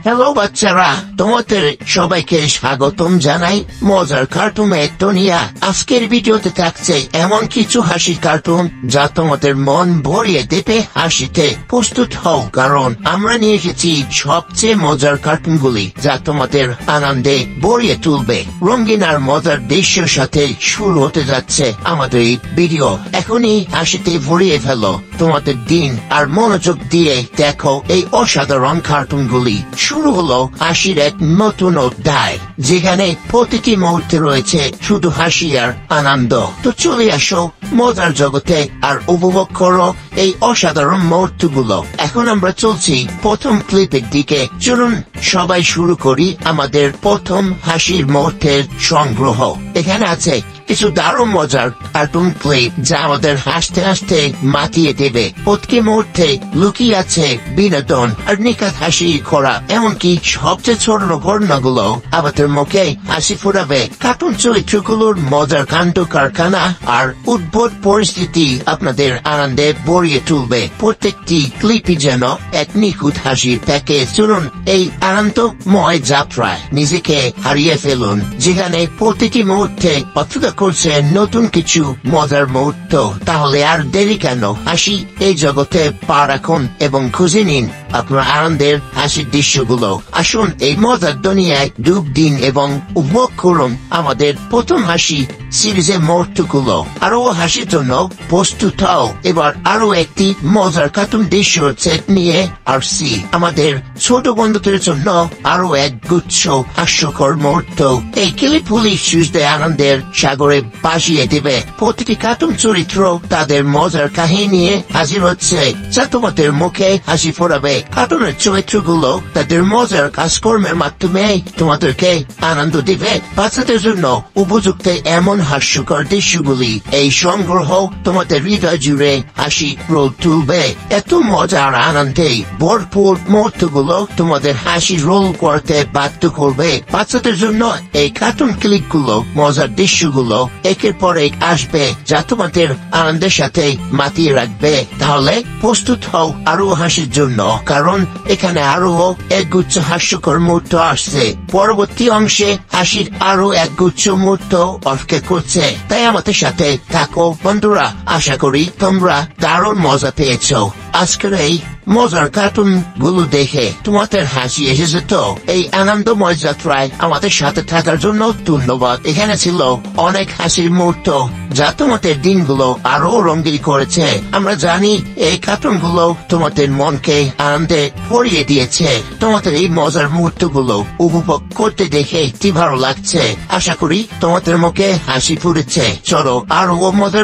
Hello বাচ্চারা, তোমাদের সবাইকে স্বাগতম জানাই মজার কার্টুনে দুনিয়া। আজকের ভিডিওতে থাকছে এমন কিছু হাসির কার্টুন যা তোমাদের মন ভরিয়ে দেবে হাসিতে। প্রস্তুত হও, কারণ আমরা নিয়ে এসেছি সবচেয়ে মজার কার্টুনগুলি যা তোমাদের আনন্দে ভরিয়ে তুলবে। রঙিন আর মজার দৃশ্যের সাথে শুরু হতে যাচ্ছে আমাদের এই ভিডিও। এখনই হাসিতে ভরিয়ে ফেলো তোমাদের দিন আর মনোযোগ দিয়ে দেখো এই অসাধারণ কার্টুনগুলি। শুরু হলো হাসির এক নতুন অধ্যায়, যেখানে প্রতিটি মুহূর্তে রয়েছে শুধু হাসি আর আনন্দ। তো চলে আসো মজার জগতে আর উপভোগ করো এই অসাধারণ মুহূর্তগুলো। এখন আমরা চলছি প্রথম ক্লিপের দিকে। চলুন সবাই শুরু করি আমাদের প্রথম হাসির মুহূর্তের সংগ্রহ। এখানে আছে কিছু দারুণ মজার কার্টুন ক্লিপ যা আমাদের হাসতে হাসতে মাতিয়ে দেবে। প্রতিটি মুহূর্তে লুকিয়ে আছে বিনোদন আর নিখাত হাসি করা, এমনকি সবচেয়ে ছোট ঘটনাগুলো আমাদের মুখে হাসি ফুরাবে। কার্টুন চরিত্রগুলোর মজার কাণ্ড কারখানা আর উদ্ভট পরিস্থিতি আপনাদের আনন্দে ভরিয়ে তুলবে। প্রত্যেকটি ক্লিপই যেন এক নিখুঁত হাসির প্যাকেজ। চলুন এই আনন্দময় যাত্রায় নিজেকে হারিয়ে ফেলুন, যেখানে প্রতিটি মুহূর্তে অপেক্ষা করছে নতুন কিছু মজার মুহূর্ত। তাহলে আর দেরি কেন, হাসি এই জগতে পা রাখুন এবং খুঁজে নিন আপনার আনন্দের হাসির দৃশ্যগুলো। আসুন এই মজার দুনিয়ায় ডুব দিন এবং উপভোগ করুন আমাদের প্রথম হাসি সিরিজের মুহূর্তগুলো। আরো হাসির জন্য প্রস্তুত হও। এবার আরো একটি মজার কার্টুন দৃশ্য সেট নিয়ে আসছি আমাদের ছোট বন্ধুদের জন্য আরো এক গুচ্ছ হাস্যকর মুহূর্ত। এই ক্লিপগুলি সুস্থ আনন্দের সাগরে ভাসিয়ে দেবে। প্রতিটি কার্টুন চরিত্র তাদের মজার কাহিনী নিয়ে হাজির হচ্ছে, যা তোমাদের মুখে হাসি ফোরাবে। কার্টুনের চরিত্রগুলো তাদের মজার কাজকর্মের মাধ্যমে তোমাদেরকে আনন্দ দিবে। বাচ্চাদের জন্য উপযুক্ত এমন হাস্যকর দৃশ্যগুলি এই সংগ্রহ তোমাদের হৃদয় জুড়ে হাসি রোল তুলবে। এত মজা আর আনন্দে ভরপুর মুহূর্তগুলো তোমাদের হাসি রোল করতে বাধ্য করবে। বাচ্চাদের জন্য এই কার্টুন ক্লিপগুলো মজার দৃশ্যগুলো একের পর এক আসবে, যা তোমাদের আনন্দের সাথে মাতিয়ে রাখবে। তাহলে প্রস্তুত হও আরো হাসির জন্য, কারণ এখানে আরো একগুচ্ছ হাস্যকর মুহূর্ত আসছে। পরবর্তী অংশে হাসির আরো একগুচ্ছ মুহূর্ত অপেক্ষা করছে। তাই আমাদের সাথে থাকো বন্ধুরা। আশা করি তোমরা দারুণ মজা পেয়েছ। আজকের এই মজার কার্টুন গুলো দেখে তোমাদের হাসি এসেছে তো? এই আনন্দময় যাত্রায় আমাদের সাথে থাকার জন্য ধন্যবাদ। এখানে ছিল অনেক হাসির মুহূর্ত যা তোমাদের দিনগুলো আরো রঙিন করেছে। আমরা জানি এই কার্টুন গুলো তোমাদের মনকে আনন্দে ভরিয়ে দিয়েছে। তোমাদের এই মজার মুহূর্তগুলো উপভোগ করতে দেখে কি ভালো লাগছে। আশা করি তোমাদের মুখে হাসি ফুটেছে। চলো আরো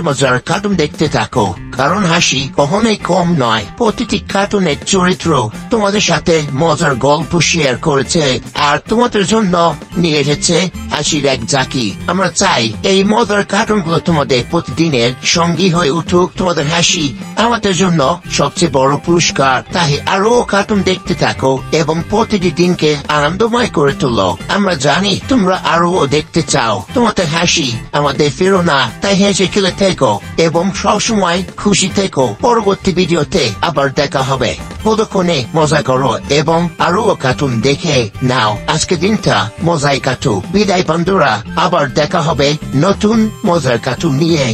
মজার কার্টুন দেখতে থাকো, কারণ হাসি কখনোই কম নয়। প্রতিটি কার্টুনের চরিত্র তোমাদের সাথে মজার গল্প শেয়ার করেছে আর তোমাদের জন্য নিয়ে এসেছে হাসির এক ঝাঁকি। আমরা চাই এই মজার কার্টুনগুলো তোমাদের প্রতিদিনের সঙ্গী হয়ে উঠুক। তোমাদের হাসি আমাদের জন্য সবচেয়ে বড় পুরস্কার। তাই আরো কার্টুন দেখতে থাকো এবং প্রতিটি দিনকে আনন্দময় করে তোলো। আমরা জানি তোমরা আরো দেখতে চাও। তোমাদের হাসি আমাদের ফেরোনা, তাই হেসে খেলে থেকো এবং সবসময় খুশি থেকো। পরবর্তী ভিডিওতে আবার দেখা হবে। ততক্ষণে মজা করো এবং আরো কার্টুন দেখে নাও। আজকে দিনটা মজাই কাটুক। বিদায় বন্ধুরা, আবার দেখা হবে নতুন মজার কার্টুন নিয়ে।